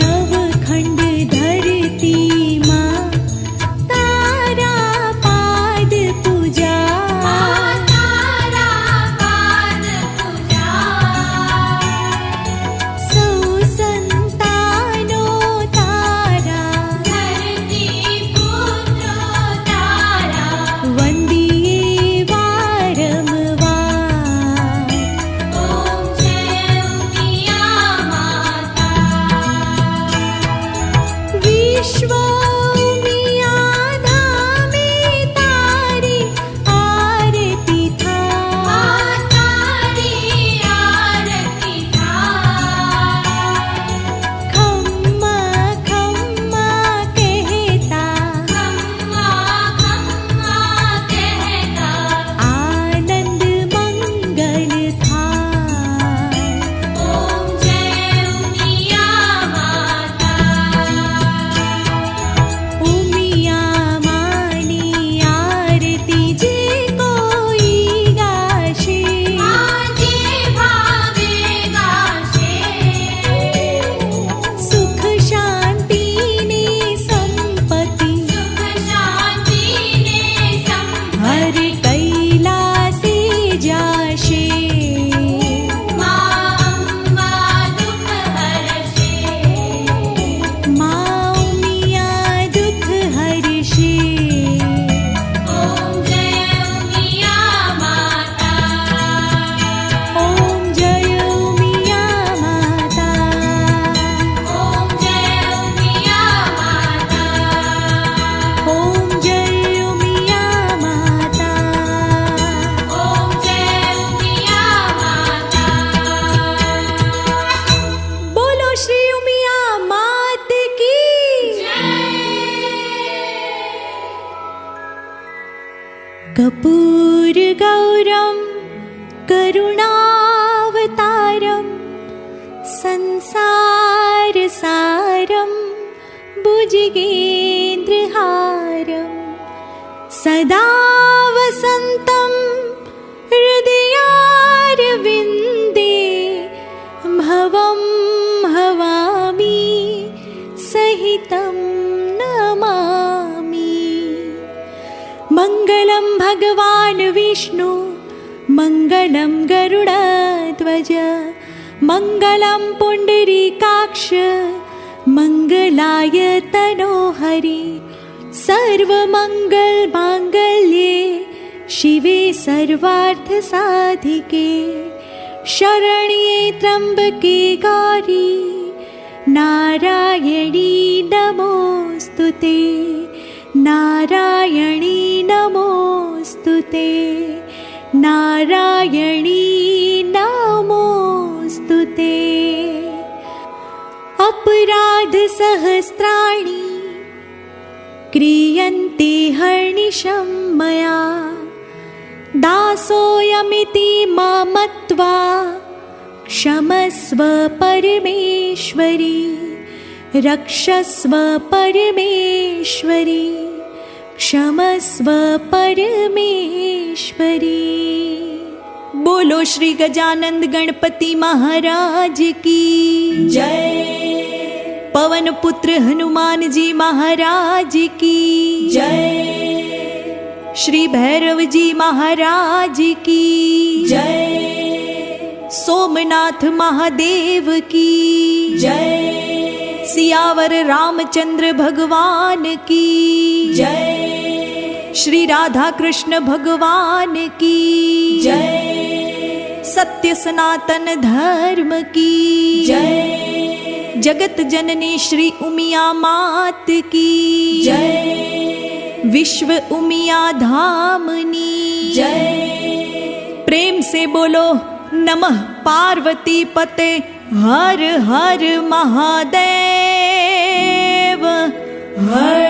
नवखंड धरती माँ कर्पूरगौरं करुणावतारं संसारसारं भुजगेन्द्रहारं सदा वसन्तं हृदयारविन्दे भवं भवामि सहितं नमामि। मङ्गलं भगवान् विष्णु मङ्गलं गरुडध्वज मङ्गलं पुण्डरीकाक्ष मङ्गलाय तनोहरि सर्वमङ्गलमाङ्गल्ये शिवे सर्वार्थसाधिके शरण्ये त्र्यम्बके गौरी नारायणी नमोऽस्तुते नारायणी नमोऽस्तुते नारायणी नमोऽस्तुते। अपराधसहस्राणि क्रियन्ते हर्निशं मया दासोऽयमिति मत्वा क्षमस्व परमेश्वरी रक्षस्व परमेश्वरी क्षमस्व परमेश्वरी। बोलो श्री गजानंद गणपति महाराज की जय। पवन पुत्र हनुमान जी महाराज की जय। श्री भैरव जी महाराज की जय। सोमनाथ महादेव की जय। सियावर रामचंद्र भगवान की जय। श्री राधा कृष्ण भगवान की जय। सत्य सनातन धर्म की जय। जगत जननी श्री उमिया मात की जय। विश्व उमिया धामनी जय। प्रेम से बोलो नमः पार्वती पते हर हर महादेव हर